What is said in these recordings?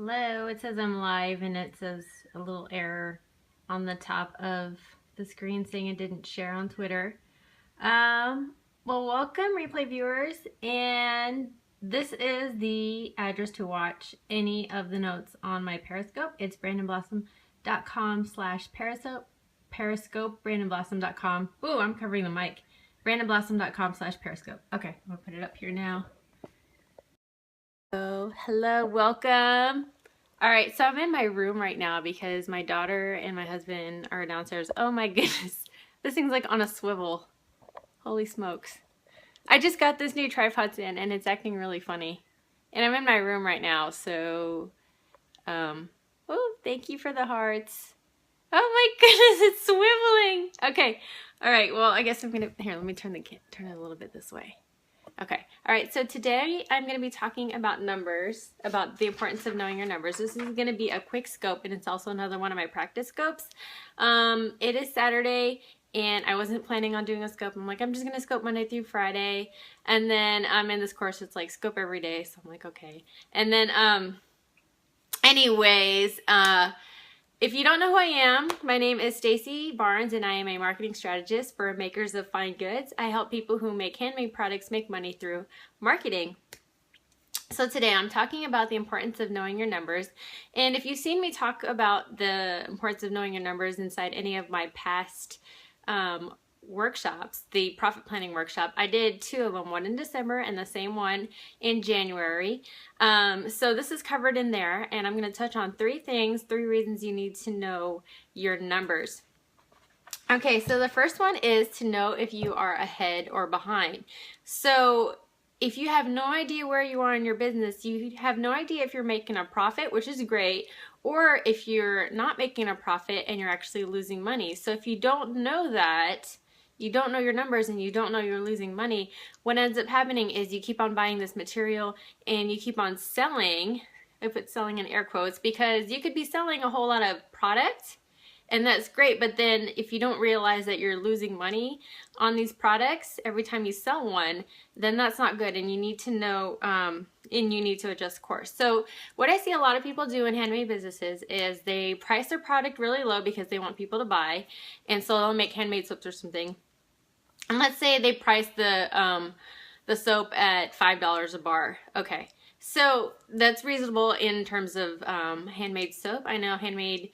Hello, it says I'm live and it says a little error on the top of the screen saying it didn't share on Twitter. Well, welcome replay viewers, and this is the address to watch any of the notes on my Periscope. It's brandonblossom.com/periscope, brandonblossom.com. Ooh, I'm covering the mic. brandonblossom.com/periscope. Okay, I'm gonna put it up here now. Hello, welcome. All right, so I'm in my room right now because my daughter and my husband are downstairs. Oh my goodness, this thing's like on a swivel. Holy smokes. I just got this new tripod in and it's acting really funny. And I'm in my room right now, so, oh, thank you for the hearts. Oh my goodness, it's swiveling. Okay, all right, well, I guess I'm gonna, here, let me turn it a little bit this way. Okay, all right, so today I'm going to be talking about numbers, about the importance of knowing your numbers. This is going to be a quick scope, and it's also another one of my practice scopes. It is Saturday, and I wasn't planning on doing a scope. I'm like, I'm just going to scope Monday through Friday, and then in this course, it's like scope every day, so I'm like, okay. And then, anyways, if you don't know who I am, my name is Stacy Barnes, and I am a marketing strategist for makers of fine goods. I help people who make handmade products make money through marketing. So today I'm talking about the importance of knowing your numbers. And if you've seen me talk about the importance of knowing your numbers inside any of my past workshops, the profit planning workshop, I did two of them, one in December and the same one in January. So this is covered in there, and I'm going to touch on three reasons you need to know your numbers. Okay, so the first one is to know if you are ahead or behind. So if you have no idea where you are in your business, you have no idea if you're making a profit, which is great, or if you're not making a profit and you're actually losing money. So if you don't know that, you don't know your numbers and you don't know you're losing money, what ends up happening is you keep on buying this material and you keep on selling. I put selling in air quotes because you could be selling a whole lot of product, and that's great, but then if you don't realize that you're losing money on these products every time you sell one, then that's not good, and you need to know, and you need to adjust course. So what I see a lot of people do in handmade businesses is they price their product really low because they want people to buy, and so they'll make handmade soaps or something. And let's say they price the soap at $5 a bar. Okay, so that's reasonable in terms of handmade soap. I know handmade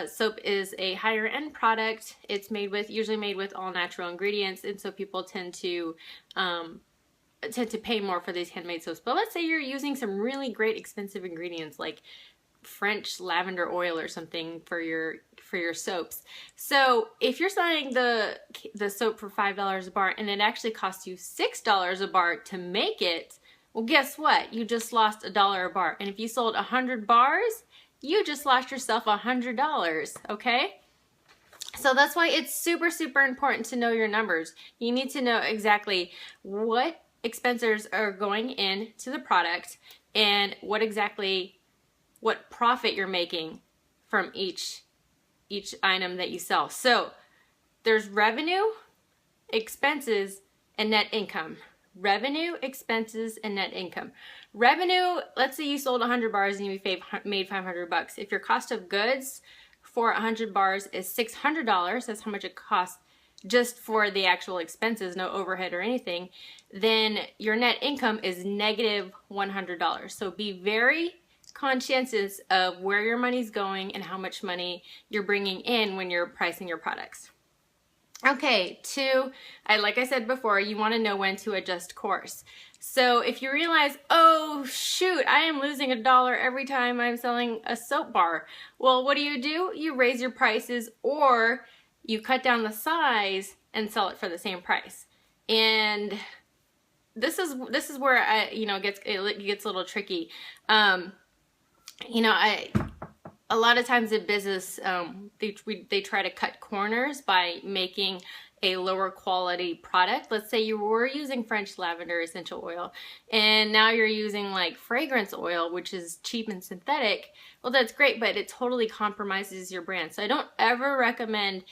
soap is a higher end product. It's usually made with all natural ingredients, and so people tend to pay more for these handmade soaps. But let's say you're using some really great expensive ingredients like French lavender oil or something for your soaps. So if you're selling the soap for $5 a bar and it actually costs you $6 a bar to make it, well, guess what? You just lost $1 a bar. And if you sold 100 bars, you just lost yourself $100, okay? So that's why it's super, super important to know your numbers. You need to know exactly what expenses are going into the product and what profit you're making from each item that you sell. So there's revenue, expenses, and net income. Revenue, expenses, and net income. Revenue, let's say you sold 100 bars and you made $500. If your cost of goods for 100 bars is $600, that's how much it costs just for the actual expenses, no overhead or anything, then your net income is negative $100. So be very conscientious of where your money's going and how much money you're bringing in when you're pricing your products. Okay, like I said before, you want to know when to adjust course. So if you realize, oh shoot, I am losing $1 every time I'm selling a soap bar. Well, what do? You raise your prices, or you cut down the size and sell it for the same price. And this is where it gets a little tricky. A lot of times in business, they try to cut corners by making a lower quality product. Let's say you were using French lavender essential oil and now you're using like fragrance oil, which is cheap and synthetic. Well, that's great, but it totally compromises your brand. So I don't ever recommend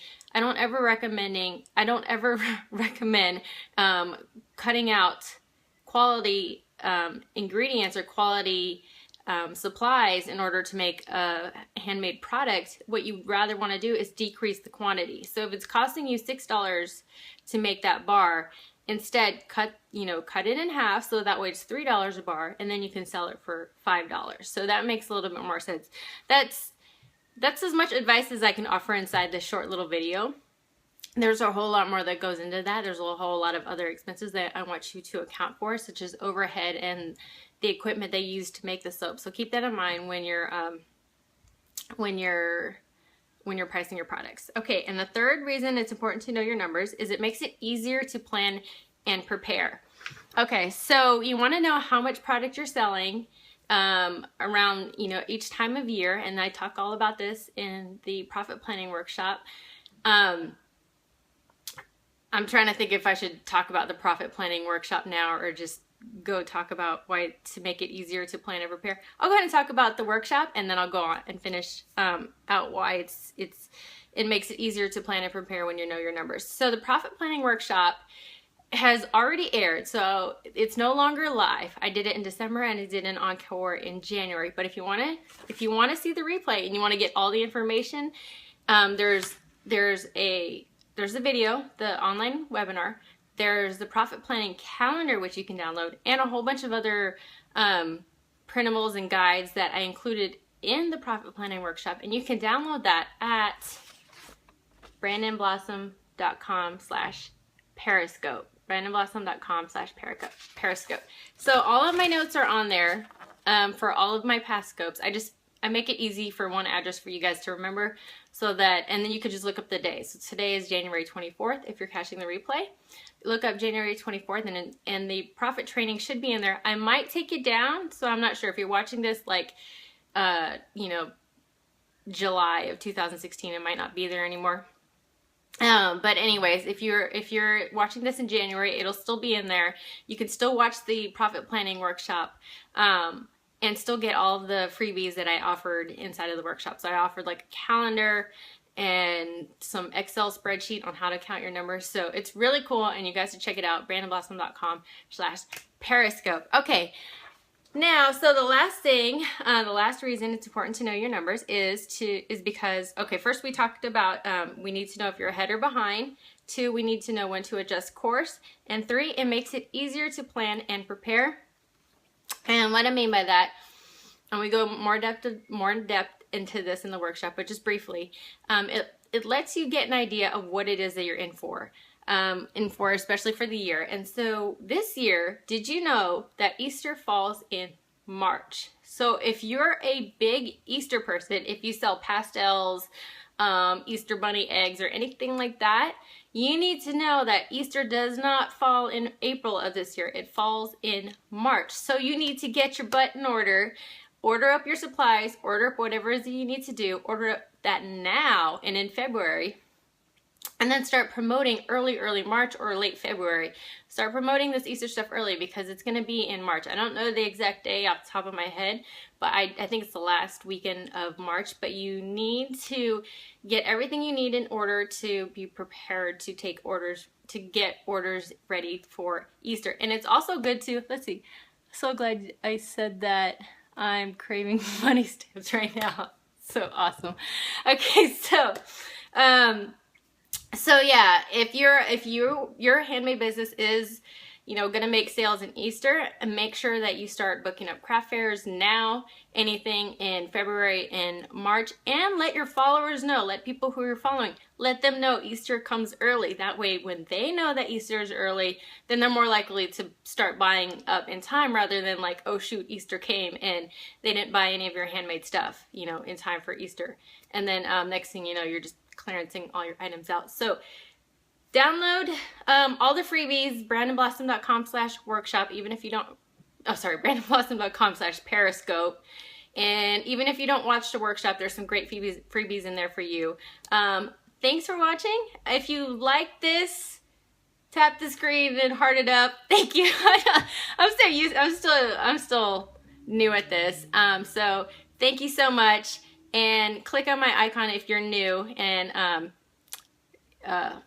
cutting out quality ingredients or quality supplies in order to make a handmade product, what you rather want to do is decrease the quantity. So if it's costing you $6 to make that bar, instead cut it in half, so that way it's $3 a bar, and then you can sell it for $5. So that makes a little bit more sense. That's as much advice as I can offer inside this short little video. There's a whole lot more that goes into that. There's a whole lot of other expenses that I want you to account for, such as overhead and the equipment they use to make the soap. So keep that in mind when you're pricing your products. Okay, and the third reason it's important to know your numbers is it makes it easier to plan and prepare. Okay, so you want to know how much product you're selling around each time of year, and I talk all about this in the profit planning workshop. I'm trying to think if I should talk about the profit planning workshop now or just go talk about why to make it easier to plan and prepare. I'll go ahead and talk about the workshop, and then I'll go on and finish out why it makes it easier to plan and prepare when you know your numbers. So the profit planning workshop has already aired, so it's no longer live. I did it in December and I did an encore in January. But if you want to see the replay and you want to get all the information, there's a video, the online webinar. There's the profit planning calendar, which you can download, and a whole bunch of other printables and guides that I included in the profit planning workshop. And you can download that at brandonblossom.com/periscope. brandonblossom.com/periscope. So all of my notes are on there for all of my past scopes. I make it easy for one address for you guys to remember, so that, and then you could just look up the day. So today is January 24th. If you're catching the replay, look up January 24th, and the profit training should be in there. I might take it down, so I'm not sure if you're watching this like, July of 2016, it might not be there anymore. But anyways, if you're watching this in January, it'll still be in there. You can still watch the profit planning workshop, and still get all of the freebies that I offered inside of the workshop. So I offered like a calendar and some Excel spreadsheet on how to count your numbers. So it's really cool, and you guys should check it out, brandonblossom.com/periscope. Okay, now, so the last reason it's important to know your numbers is because, okay, first we talked about we need to know if you're ahead or behind. 2, we need to know when to adjust course. And 3, it makes it easier to plan and prepare. And what I mean by that, and we go more in depth into this in the workshop, but just briefly, it lets you get an idea of what it is that you're in for, especially for the year. And so this year, did you know that Easter falls in March? So if you're a big Easter person, if you sell pastels, Easter bunny eggs, or anything like that, you need to know that Easter does not fall in April of this year. It falls in March. So you need to get your butt in order, order up your supplies, order up whatever it is that you need to do, order up that now and in February, and then start promoting early March or late February. Start promoting this Easter stuff early, because it's going to be in March. I don't know the exact day off the top of my head, but I think it's the last weekend of March. But you need to get everything you need in order to be prepared to take orders, to get orders ready for Easter. And it's also good to, let's see, so glad I said that. I'm craving money stamps right now. So awesome. Okay, so yeah, if your handmade business is, gonna make sales in Easter, and make sure that you start booking up craft fairs now, anything in February and March, and let your followers know, let people who you're following, let them know Easter comes early. That way, when they know that Easter is early, then they're more likely to start buying up in time, rather than like, oh shoot, Easter came and they didn't buy any of your handmade stuff, in time for Easter. And then next thing you know, you're just clearancing all your items out. So download all the freebies, brandonblossom.com/workshop, even if you don't, brandonblossom.com/periscope. And even if you don't watch the workshop, there's some great freebies in there for you. Thanks for watching. If you like this, tap the screen and heart it up. Thank you. I'm still new at this. So thank you so much. And click on my icon if you're new, and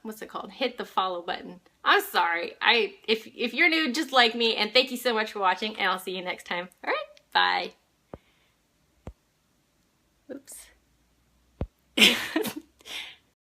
what's it called? Hit the follow button. I'm sorry. If you're new, just like me, and thank you so much for watching, and I'll see you next time. All right, bye. Oops.